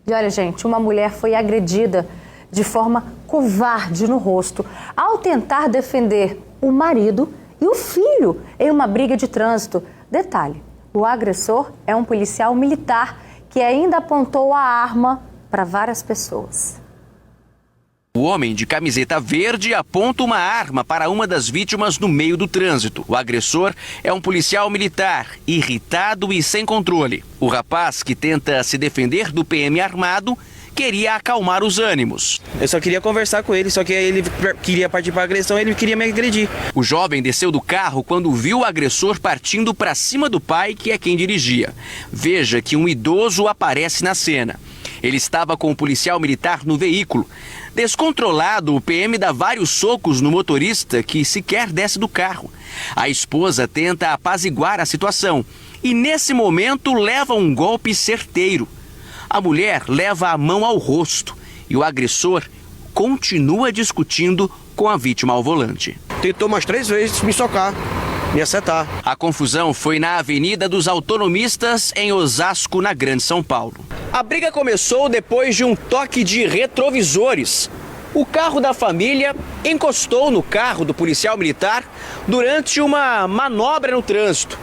E olha, gente, uma mulher foi agredida de forma covarde no rosto ao tentar defender o marido e o filho em uma briga de trânsito. Detalhe, o agressor é um policial militar que ainda apontou a arma para várias pessoas. O homem de camiseta verde aponta uma arma para uma das vítimas no meio do trânsito. O agressor é um policial militar, irritado e sem controle. O rapaz, que tenta se defender do PM armado, queria acalmar os ânimos. Eu só queria conversar com ele, só que ele queria partir para agressão, ele queria me agredir. O jovem desceu do carro quando viu o agressor partindo para cima do pai, que é quem dirigia. Veja que um idoso aparece na cena. Ele estava com o policial militar no veículo. Descontrolado, o PM dá vários socos no motorista, que sequer desce do carro. A esposa tenta apaziguar a situação e, nesse momento, leva um golpe certeiro. A mulher leva a mão ao rosto e o agressor continua discutindo com a vítima ao volante. Tentou mais 3 vezes me socar, me acertar. A confusão foi na Avenida dos Autonomistas, em Osasco, na Grande São Paulo. A briga começou depois de um toque de retrovisores. O carro da família encostou no carro do policial militar durante uma manobra no trânsito.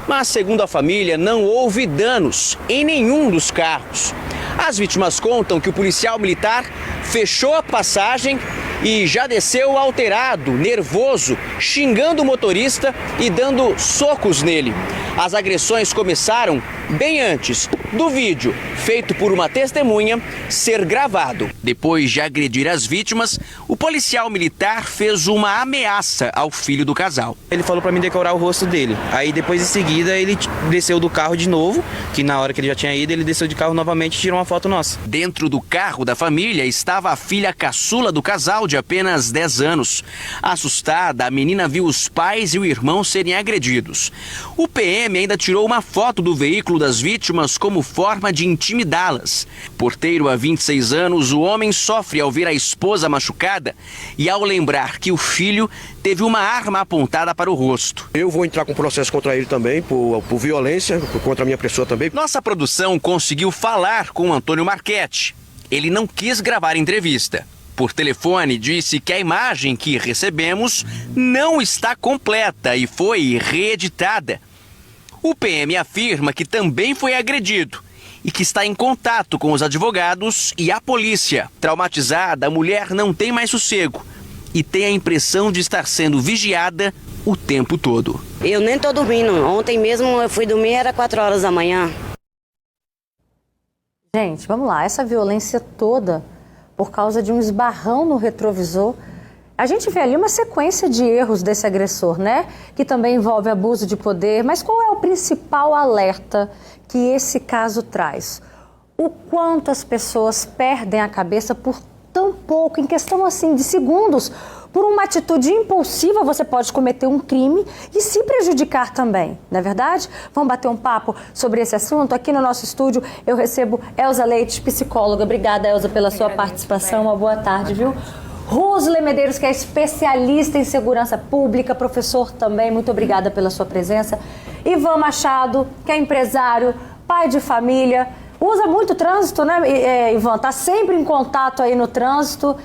Mas, segundo a família, não houve danos em nenhum dos carros. As vítimas contam que o policial militar fechou a passagem e já desceu alterado, nervoso, xingando o motorista e dando socos nele. As agressões começaram bem antes do vídeo, feito por uma testemunha, ser gravado. Depois de agredir as vítimas, o policial militar fez uma ameaça ao filho do casal. Ele falou para mim decorar o rosto dele. Aí depois, em seguida, ele desceu do carro de novo, que na hora que ele já tinha ido, ele desceu de carro novamente e tirou uma foto nossa. Dentro do carro da família estava a filha caçula do casal, de apenas 10 anos. Assustada, a menina viu os pais e o irmão serem agredidos. O PM ainda tirou uma foto do veículo das vítimas como forma de intimidá-las. Porteiro há 26 anos, o homem sofre ao ver a esposa machucada e ao lembrar que o filho teve uma arma apontada para o rosto. Eu vou entrar com processo contra ele também, por violência, contra a minha pessoa também. Nossa produção conseguiu falar com o Antônio Marchetti. Ele não quis gravar a entrevista. Por telefone, disse que a imagem que recebemos não está completa e foi reeditada. O PM afirma que também foi agredido e que está em contato com os advogados e a polícia. Traumatizada, a mulher não tem mais sossego e tem a impressão de estar sendo vigiada o tempo todo. Eu nem tô dormindo. Ontem mesmo eu fui dormir, era 4 horas da manhã. Gente, vamos lá. Essa violência toda por causa de um esbarrão no retrovisor. A gente vê ali uma sequência de erros desse agressor, né? Que também envolve abuso de poder. Mas qual é o principal alerta que esse caso traz? O quanto as pessoas perdem a cabeça por tão pouco, em questão assim de segundos. Por uma atitude impulsiva, você pode cometer um crime e se prejudicar também, não é verdade? Vamos bater um papo sobre esse assunto? Aqui no nosso estúdio eu recebo Elza Leite, psicóloga. Obrigada, Elza, pela sua participação. Uma boa tarde, viu? Rosle Medeiros, que é especialista em segurança pública, professor também, muito obrigada pela sua presença. Ivan Machado, que é empresário, pai de família, usa muito trânsito, né, Ivan? Está sempre em contato aí no trânsito,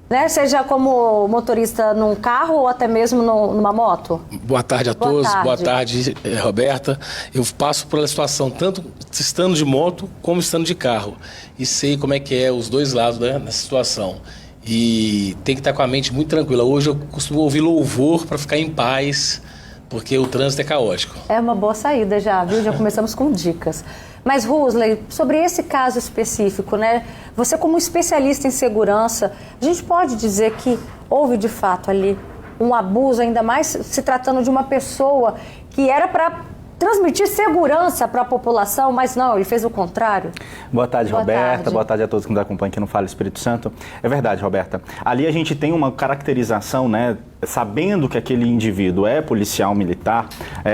né? Seja como motorista num carro ou até mesmo numa moto. Boa tarde a todos, boa tarde, Roberta. Eu passo pela situação tanto estando de moto como estando de carro e sei como é que é os dois lados, né, nessa situação. E tem que estar com a mente muito tranquila. Hoje eu costumo ouvir louvor para ficar em paz, porque o trânsito é caótico. É uma boa saída já, viu? Já começamos com dicas. Mas, Rosle, sobre esse caso específico, né? Você como especialista em segurança, a gente pode dizer que houve de fato ali um abuso, ainda mais se tratando de uma pessoa que era para transmitir segurança para a população, mas não, ele fez o contrário. Boa tarde, Roberta. Boa tarde a todos que nos acompanham aqui no Fala Espírito Santo. É verdade, Roberta. Ali a gente tem uma caracterização, né? Sabendo que aquele indivíduo é policial militar,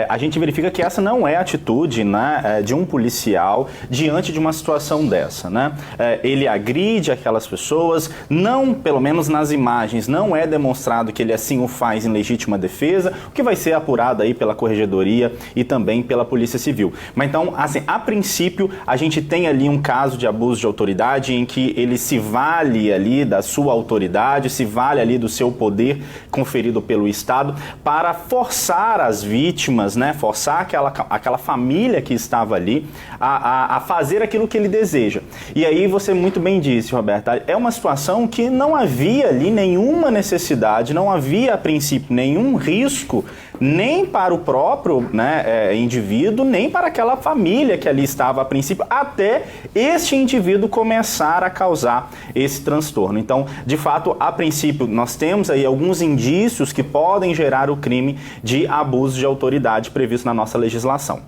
a gente verifica que essa não é a atitude, né, de um policial diante de uma situação dessa, né? Ele agride aquelas pessoas, não, pelo menos nas imagens, não é demonstrado que ele assim o faz em legítima defesa, o que vai ser apurado aí pela corregedoria e também também pela Polícia Civil. Mas então, assim, a princípio, a gente tem ali um caso de abuso de autoridade em que ele se vale ali da sua autoridade, se vale ali do seu poder conferido pelo Estado para forçar as vítimas, né, forçar aquela família que estava ali a fazer aquilo que ele deseja. E aí você muito bem disse, Roberta, é uma situação que não havia ali nenhuma necessidade, não havia a princípio nenhum risco, nem para o próprio, né, indivíduo, nem para aquela família que ali estava a princípio, até este indivíduo começar a causar esse transtorno. Então, de fato, a princípio, nós temos aí alguns indícios que podem gerar o crime de abuso de autoridade previsto na nossa legislação.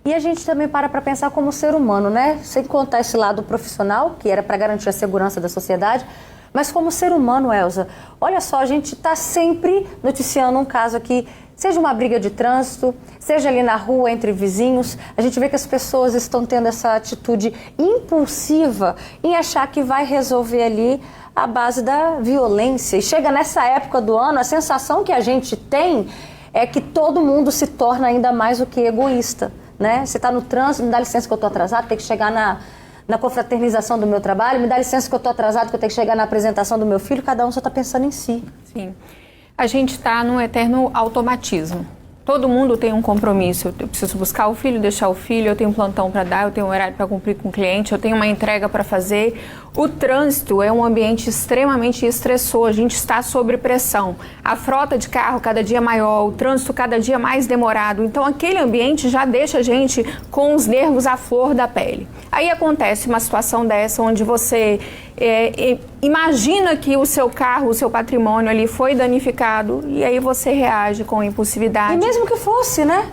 E a gente também para pensar como ser humano, né? Sem contar esse lado profissional, que era para garantir a segurança da sociedade, mas como ser humano, Elza, olha só, a gente está sempre noticiando um caso aqui, seja uma briga de trânsito, seja ali na rua entre vizinhos, a gente vê que as pessoas estão tendo essa atitude impulsiva em achar que vai resolver ali a base da violência. E chega nessa época do ano, a sensação que a gente tem é que todo mundo se torna ainda mais do que egoísta, né? Você está no trânsito, me dá licença que eu estou atrasado, tem que chegar na confraternização do meu trabalho, me dá licença que eu estou atrasado, que eu tenho que chegar na apresentação do meu filho, cada um só está pensando em si. Sim. A gente está num eterno automatismo. Todo mundo tem um compromisso. Eu preciso buscar o filho, deixar o filho, eu tenho um plantão para dar, eu tenho um horário para cumprir com o cliente, eu tenho uma entrega para fazer. O trânsito é um ambiente extremamente estressor, a gente está sob pressão. A frota de carro cada dia maior, o trânsito cada dia mais demorado. Então aquele ambiente já deixa a gente com os nervos à flor da pele. Aí acontece uma situação dessa onde você imagina que o seu carro, o seu patrimônio ali foi danificado e aí você reage com impulsividade. E mesmo que fosse, né?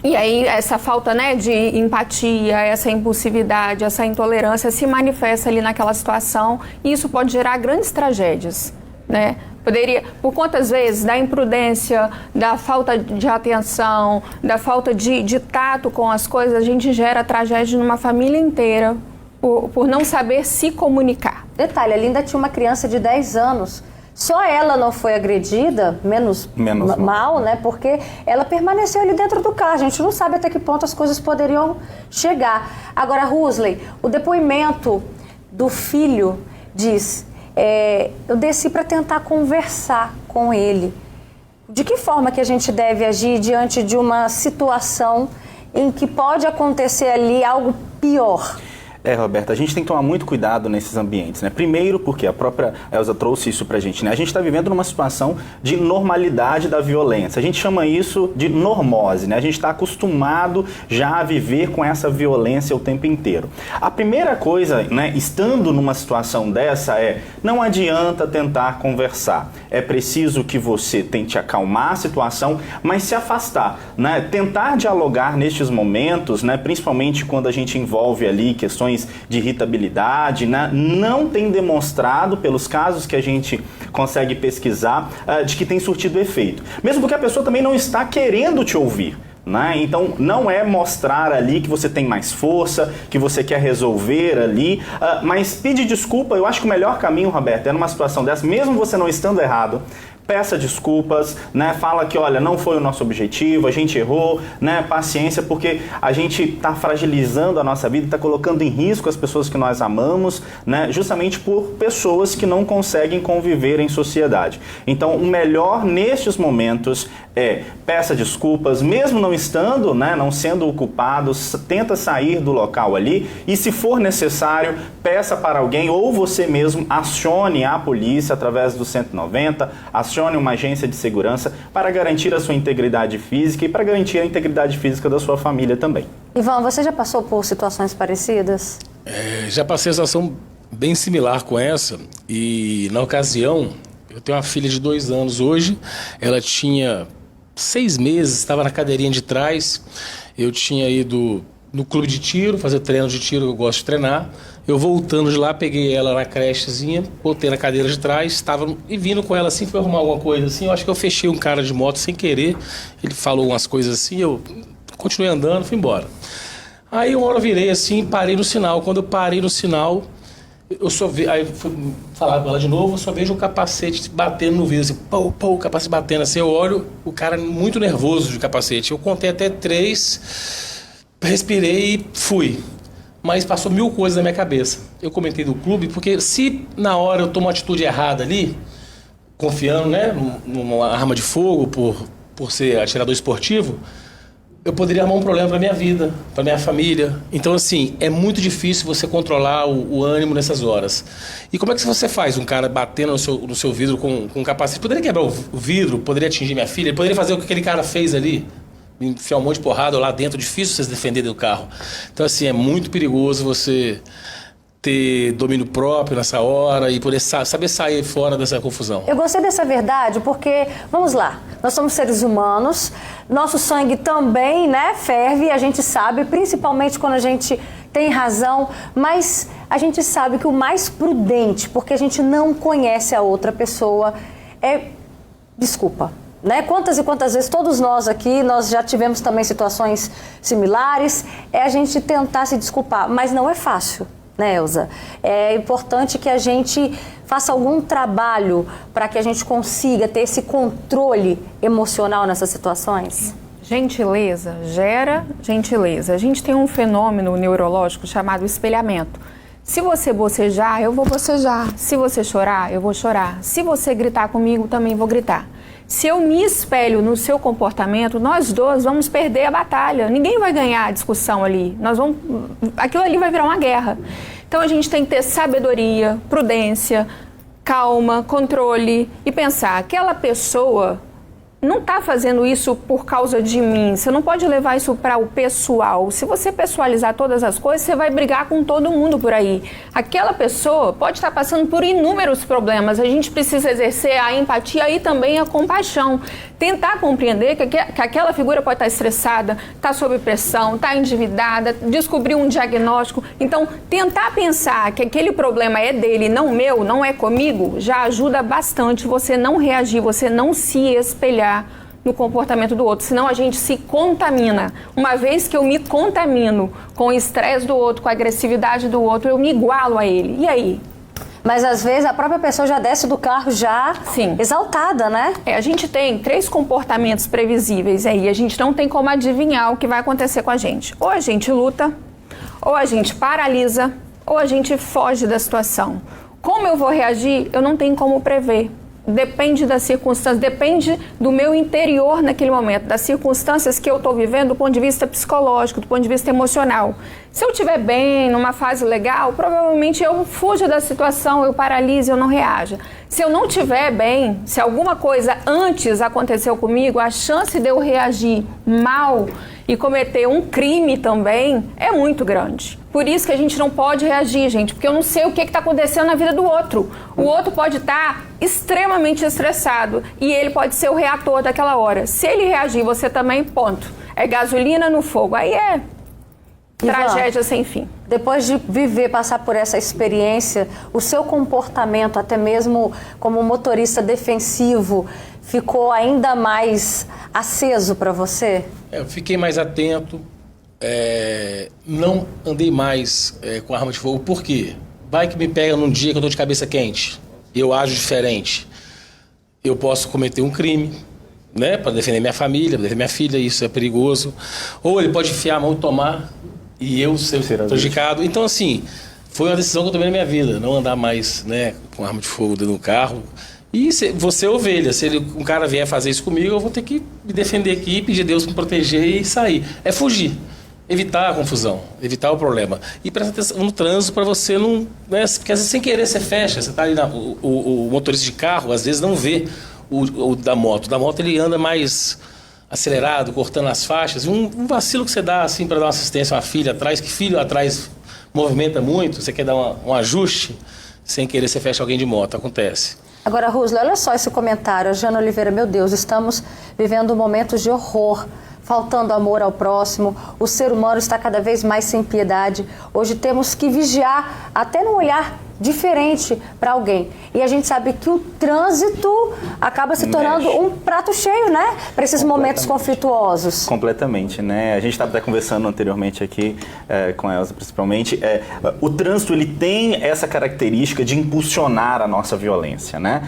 E aí essa falta, né, de empatia, essa impulsividade, essa intolerância se manifesta ali naquela situação e isso pode gerar grandes tragédias, né? Poderia, por quantas vezes, da imprudência, da falta de atenção, da falta de tato com as coisas, a gente gera tragédia numa família inteira por não saber se comunicar. Detalhe, a Linda tinha uma criança de 10 anos. Só ela não foi agredida, menos mal, né? Porque ela permaneceu ali dentro do carro. A gente não sabe até que ponto as coisas poderiam chegar. Agora, Rusley, o depoimento do filho diz: eu desci para tentar conversar com ele. De que forma que a gente deve agir diante de uma situação em que pode acontecer ali algo pior? Roberta, a gente tem que tomar muito cuidado nesses ambientes, né? Primeiro porque a própria Elza trouxe isso pra gente, né? A gente está vivendo numa situação de normalidade da violência. A gente chama isso de normose, né? A gente está acostumado já a viver com essa violência o tempo inteiro. A primeira coisa, né, estando numa situação dessa não adianta tentar conversar. É preciso que você tente acalmar a situação, mas se afastar, né? Tentar dialogar nestes momentos, né, principalmente quando a gente envolve ali questões de irritabilidade, né, não tem demonstrado, pelos casos que a gente consegue pesquisar, de que tem surtido efeito. Mesmo porque a pessoa também não está querendo te ouvir. Né? Então não é mostrar ali que você tem mais força, que você quer resolver ali, mas pedir desculpa. Eu acho que o melhor caminho, Roberto, é numa situação dessa, mesmo você não estando errado, peça desculpas, né? Fala que, olha, não foi o nosso objetivo, a gente errou, né? Paciência, porque a gente está fragilizando a nossa vida, está colocando em risco as pessoas que nós amamos, né? Justamente por pessoas que não conseguem conviver em sociedade. Então, o melhor nestes momentos peça desculpas, mesmo não estando, né? Não sendo o culpado, tenta sair do local ali e, se for necessário, peça para alguém ou você mesmo acione a polícia através do 190, acione uma agência de segurança para garantir a sua integridade física e para garantir a integridade física da sua família também. Ivan, você já passou por situações parecidas? Já passei uma situação bem similar com essa e, na ocasião, eu tenho uma filha de 2 anos hoje, ela tinha 6 meses, estava na cadeirinha de trás, eu tinha ido no clube de tiro, fazer treino de tiro, eu gosto de treinar. Eu voltando de lá, peguei ela na crechezinha, botei na cadeira de trás, estava e vindo com ela assim, fui arrumar alguma coisa assim. Eu acho que eu fechei um cara de moto sem querer, ele falou umas coisas assim, eu continuei andando, fui embora. Aí uma hora eu virei assim, parei no sinal. Quando eu parei no sinal, eu só vi, aí fui falar com ela de novo, eu só vejo o capacete batendo no vidro, assim, o capacete batendo, assim, eu olho o cara muito nervoso de capacete. Eu contei até 3, respirei e fui. Mas passou 1000 coisas na minha cabeça. Eu comentei do clube, porque se na hora eu tomo uma atitude errada ali, confiando, né, numa arma de fogo por ser atirador esportivo, eu poderia arrumar um problema para minha vida, para minha família. Então, assim, é muito difícil você controlar o ânimo nessas horas. E como é que você faz um cara batendo no seu vidro com um capacete? Poderia quebrar o vidro, poderia atingir minha filha, poderia fazer o que aquele cara fez ali, enfiar um monte de porrada lá dentro, difícil você se defender do carro. Então, assim, é muito perigoso você ter domínio próprio nessa hora e poder saber sair fora dessa confusão. Eu gostei dessa verdade porque, vamos lá, nós somos seres humanos, nosso sangue também, né, ferve, a gente sabe, principalmente quando a gente tem razão, mas a gente sabe que o mais prudente, porque a gente não conhece a outra pessoa, é desculpa. Né? Quantas e quantas vezes todos nós aqui, nós já tivemos também situações similares, é a gente tentar se desculpar, mas não é fácil. Né, Elza? É importante que a gente faça algum trabalho para que a gente consiga ter esse controle emocional nessas situações? Gentileza gera gentileza. A gente tem um fenômeno neurológico chamado espelhamento. Se você bocejar, eu vou bocejar. Se você chorar, eu vou chorar. Se você gritar comigo, também vou gritar. Se eu me espelho no seu comportamento, nós dois vamos perder a batalha. Ninguém vai ganhar a discussão ali. Aquilo ali vai virar uma guerra. Então a gente tem que ter sabedoria, prudência, calma, controle e pensar, aquela pessoa não está fazendo isso por causa de mim. Você não pode levar isso para o pessoal. Se você pessoalizar todas as coisas, você vai brigar com todo mundo por aí. Aquela pessoa pode estar passando por inúmeros problemas. A gente precisa exercer a empatia e também a compaixão. Tentar compreender que aquela figura pode estar estressada, está sob pressão, está endividada, descobrir um diagnóstico. Então, tentar pensar que aquele problema é dele, não meu, não é comigo, já ajuda bastante você não reagir, você não se espelhar no comportamento do outro, senão a gente se contamina. Uma vez que eu me contamino com o estresse do outro, com a agressividade do outro, eu me igualo a ele. E aí? Mas às vezes a própria pessoa já desce do carro já Sim. exaltada, né? A gente tem 3 comportamentos previsíveis aí, a gente não tem como adivinhar o que vai acontecer com a gente. Ou a gente luta, ou a gente paralisa, ou a gente foge da situação. Como eu vou reagir, eu não tenho como prever. Depende das circunstâncias, depende do meu interior naquele momento, das circunstâncias que eu estou vivendo do ponto de vista psicológico, do ponto de vista emocional. Se eu estiver bem, numa fase legal, provavelmente eu fuja da situação, eu paralise, eu não reaja. Se eu não estiver bem, se alguma coisa antes aconteceu comigo, a chance de eu reagir mal e cometer um crime também é muito grande. Por isso que a gente não pode reagir, gente, porque eu não sei o que está acontecendo na vida do outro. O outro pode estar extremamente estressado e ele pode ser o reator daquela hora. Se ele reagir, você também, ponto. É gasolina no fogo. Aí é tragédia sem fim. Depois de viver, passar por essa experiência, o seu comportamento, até mesmo como motorista defensivo, ficou ainda mais aceso para você? Eu fiquei mais atento, não andei mais com arma de fogo. Por quê? Vai que me pega num dia que eu estou de cabeça quente, eu ajo diferente. Eu posso cometer um crime, né, para defender minha família, para defender minha filha, isso é perigoso. Ou ele pode enfiar a mão e tomar e eu ser prejudicado. Então, assim, foi uma decisão que eu tomei na minha vida, não andar mais, né, com arma de fogo dentro do carro. E você é ovelha, se um cara vier fazer isso comigo, eu vou ter que me defender aqui, pedir a Deus para me proteger e sair. É fugir, evitar a confusão, evitar o problema. E prestar atenção no trânsito para você não... Né, porque às vezes sem querer você fecha, você está ali, o motorista de carro às vezes não vê o da moto. O da moto ele anda mais acelerado, cortando as faixas. Um vacilo que você dá assim para dar uma assistência a uma filha atrás, que filho atrás movimenta muito, você quer dar um ajuste, sem querer você fecha alguém de moto, acontece. Agora, Rusla, olha só esse comentário. A Jana Oliveira, meu Deus, estamos vivendo momentos de horror, faltando amor ao próximo, o ser humano está cada vez mais sem piedade. Hoje temos que vigiar, até no olhar diferente para alguém. E a gente sabe que o trânsito acaba se tornando um prato cheio, né? Para esses momentos conflituosos. Completamente, né? A gente estava até conversando anteriormente aqui com a Elza, principalmente. O trânsito, ele tem essa característica de impulsionar a nossa violência, né?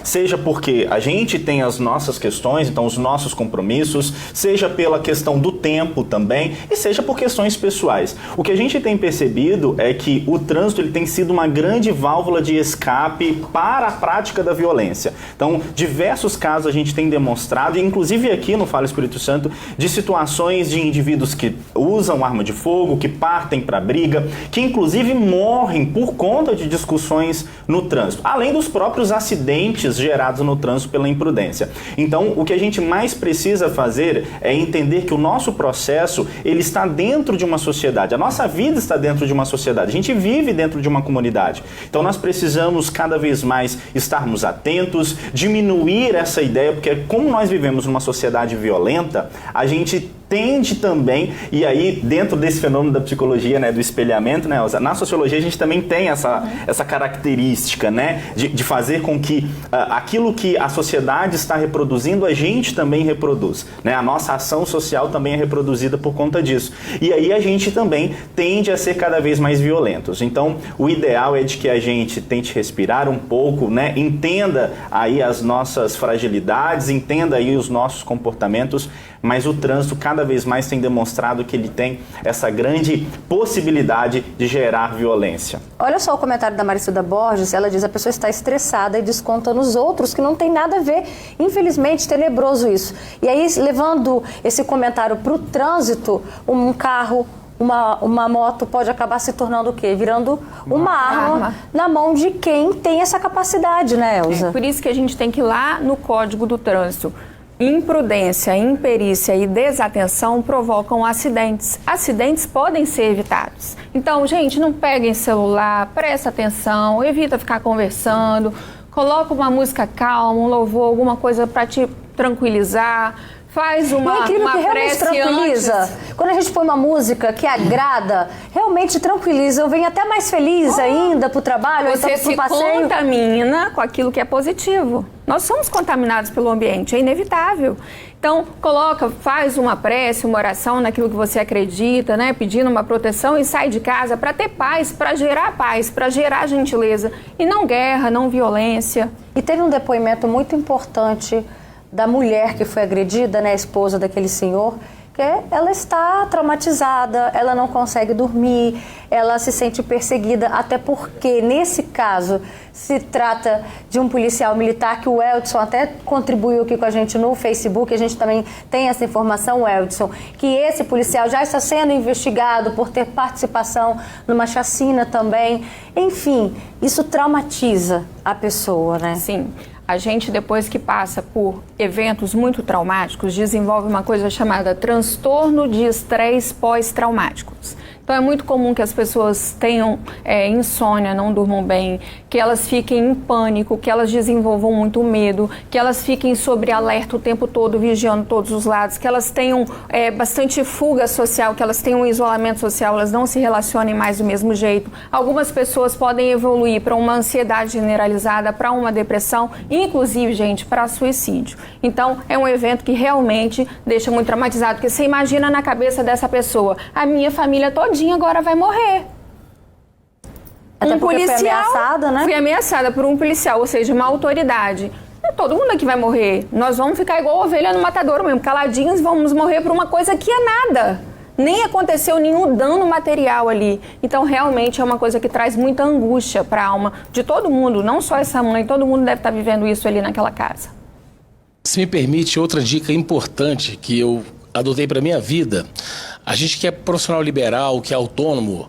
Seja porque a gente tem as nossas questões, então os nossos compromissos, seja pela questão do tempo também, e seja por questões pessoais. O que a gente tem percebido é que o trânsito, ele tem sido uma grande válvula de escape para a prática da violência. Então, diversos casos a gente tem demonstrado, inclusive aqui no Fala Espírito Santo, de situações de indivíduos que usam arma de fogo, que partem para briga, que inclusive morrem por conta de discussões no trânsito, além dos próprios acidentes gerados no trânsito pela imprudência. Então, o que a gente mais precisa fazer é entender que o nosso processo, ele está dentro de uma sociedade, a nossa vida está dentro de uma sociedade, a gente vive dentro de uma comunidade. Então nós precisamos cada vez mais estarmos atentos, diminuir essa ideia, porque como nós vivemos numa sociedade violenta, a gente tende também, e aí dentro desse fenômeno da psicologia, né, do espelhamento, né, Elza, na sociologia a gente também tem essa característica, né, de fazer com que aquilo que a sociedade está reproduzindo, a gente também reproduz, né, a nossa ação social também é reproduzida por conta disso. E aí a gente também tende a ser cada vez mais violentos. Então, o ideal é de que a gente tente respirar um pouco, né, entenda aí as nossas fragilidades, entenda aí os nossos comportamentos, mas o trânsito cada vez mais tem demonstrado que ele tem essa grande possibilidade de gerar violência. Olha só o comentário da Maricilda Borges, ela diz: a pessoa está estressada e desconta nos outros, que não tem nada a ver. Infelizmente, tenebroso isso. E aí, levando esse comentário para o trânsito, um carro, uma moto pode acabar se tornando o quê? Virando uma arma na mão de quem tem essa capacidade, né, Elza? Por isso que a gente tem que ir lá no Código do Trânsito. Imprudência, imperícia e desatenção provocam acidentes. Acidentes podem ser evitados. Então, gente, não peguem celular, presta atenção, evita ficar conversando, coloca uma música calma, um louvor, alguma coisa para te tranquilizar. Faz uma que realmente tranquiliza. Antes. Quando a gente põe uma música que agrada, realmente tranquiliza. Eu venho até mais feliz ainda pro trabalho, você se contamina com aquilo que é positivo. Nós somos contaminados pelo ambiente, é inevitável. Então, faz uma prece, uma oração naquilo que você acredita, né? Pedindo uma proteção e sai de casa para ter paz, para gerar gentileza. E não guerra, não violência. E teve um depoimento muito importante da mulher que foi agredida, né, a esposa daquele senhor, que ela está traumatizada, ela não consegue dormir, ela se sente perseguida, até porque, nesse caso, se trata de um policial militar, que o Eldson até contribuiu aqui com a gente no Facebook, a gente também tem essa informação, Eldson, que esse policial já está sendo investigado por ter participação numa chacina também. Enfim, isso traumatiza a pessoa, né? Sim. A gente, depois que passa por eventos muito traumáticos, desenvolve uma coisa chamada transtorno de estresse pós-traumáticos. Então, é muito comum que as pessoas tenham insônia, não durmam bem, que elas fiquem em pânico, que elas desenvolvam muito medo, que elas fiquem sobre alerta o tempo todo, vigiando todos os lados, que elas tenham bastante fuga social, que elas tenham um isolamento social, elas não se relacionem mais do mesmo jeito. Algumas pessoas podem evoluir para uma ansiedade generalizada, para uma depressão, inclusive, gente, para suicídio. Então, é um evento que realmente deixa muito traumatizado, porque você imagina na cabeça dessa pessoa: a minha família todinha agora vai morrer. Até porque foi ameaçada, né? Fui ameaçada por um policial, ou seja, uma autoridade. Todo mundo aqui vai morrer. Nós vamos ficar igual ovelha no matadouro mesmo, caladinhos, vamos morrer por uma coisa que é nada. Nem aconteceu nenhum dano material ali. Então, realmente, é uma coisa que traz muita angústia para a alma de todo mundo, não só essa mãe, todo mundo deve estar vivendo isso ali naquela casa. Se me permite, outra dica importante que eu adotei para minha vida: a gente que é profissional liberal, que é autônomo,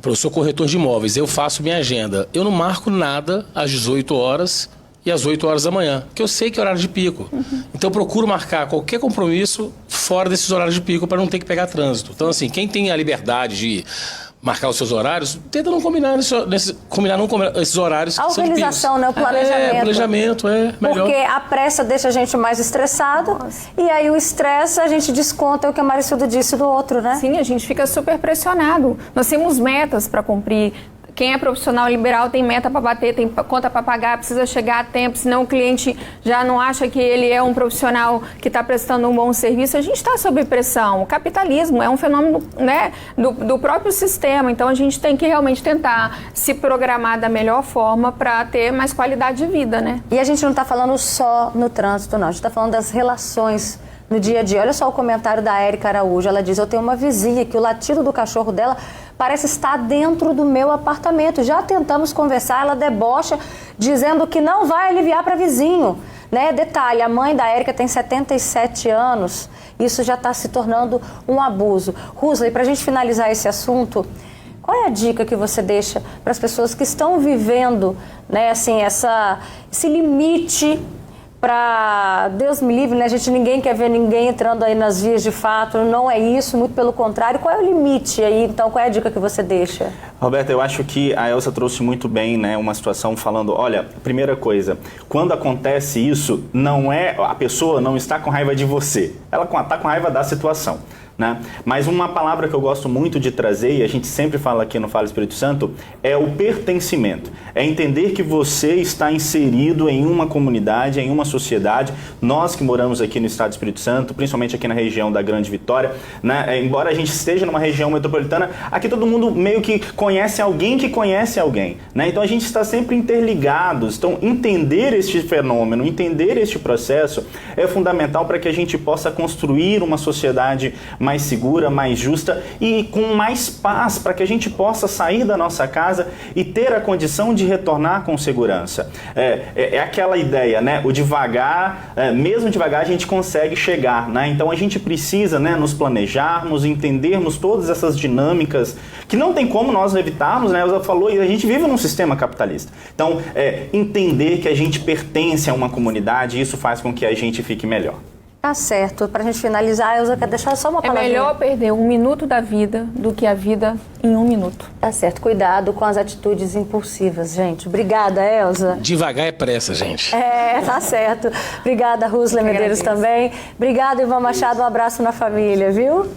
eu sou corretor de imóveis, eu faço minha agenda. Eu não marco nada às 18 horas e às 8 horas da manhã, porque eu sei que é horário de pico. Então eu procuro marcar qualquer compromisso fora desses horários de pico para não ter que pegar trânsito. Então, assim, quem tem a liberdade de marcar os seus horários, tenta não combinar esses horários. A organização, né? O planejamento. Planejamento é melhor. Porque a pressa deixa a gente mais estressado. Nossa. E aí o estresse a gente desconta, é o que a Maricilda disse, do outro, né? Sim, a gente fica super pressionado. Nós temos metas para cumprir. Quem é profissional liberal tem meta para bater, tem conta para pagar, precisa chegar a tempo, senão o cliente já não acha que ele é um profissional que está prestando um bom serviço. A gente está sob pressão. O capitalismo é um fenômeno, né, do próprio sistema, então a gente tem que realmente tentar se programar da melhor forma para ter mais qualidade de vida, né? E a gente não está falando só no trânsito, não. A gente está falando das relações no dia a dia. Olha só o comentário da Érica Araújo. Ela diz: eu tenho uma vizinha que o latido do cachorro dela parece estar dentro do meu apartamento. Já tentamos conversar, ela debocha, dizendo que não vai aliviar para vizinho. Né? Detalhe, a mãe da Érica tem 77 anos. Isso já está se tornando um abuso. Rusla, e para a gente finalizar esse assunto, qual é a dica que você deixa para as pessoas que estão vivendo, né, assim, esse limite para, Deus me livre, né, ninguém quer ver ninguém entrando aí nas vias de fato, não é isso, muito pelo contrário. Qual é o limite aí, então, qual é a dica que você deixa? Roberta, eu acho que a Elza trouxe muito bem, né, uma situação falando, olha, primeira coisa, quando acontece isso, não é, a pessoa não está com raiva de você, ela está com raiva da situação. Né? Mas uma palavra que eu gosto muito de trazer, e a gente sempre fala aqui no Fala Espírito Santo, é o pertencimento. É entender que você está inserido em uma comunidade, em uma sociedade. Nós que moramos aqui no Estado do Espírito Santo, principalmente aqui na região da Grande Vitória, né? Embora a gente esteja numa região metropolitana, aqui todo mundo meio que conhece alguém que conhece alguém. Né? Então a gente está sempre interligados. Então entender este fenômeno, entender este processo é fundamental para que a gente possa construir uma sociedade mais segura, mais justa e com mais paz, para que a gente possa sair da nossa casa e ter a condição de retornar com segurança. É aquela ideia, né? O devagar, mesmo devagar a gente consegue chegar, né? Então a gente precisa, né, nos planejarmos, entendermos todas essas dinâmicas que não tem como nós evitarmos, né? Ela falou, e a gente vive num sistema capitalista. Então, entender que a gente pertence a uma comunidade, isso faz com que a gente fique melhor. Tá certo. Pra gente finalizar, eu quero deixar só uma palavra. É melhor perder 1 minuto da vida do que a vida em 1 minuto. Tá certo. Cuidado com as atitudes impulsivas, gente. Obrigada, Elza. Devagar é pressa, gente. Tá certo. Obrigada, Rusla Medeiros também. Obrigada, Ivan Machado. Um abraço na família, viu?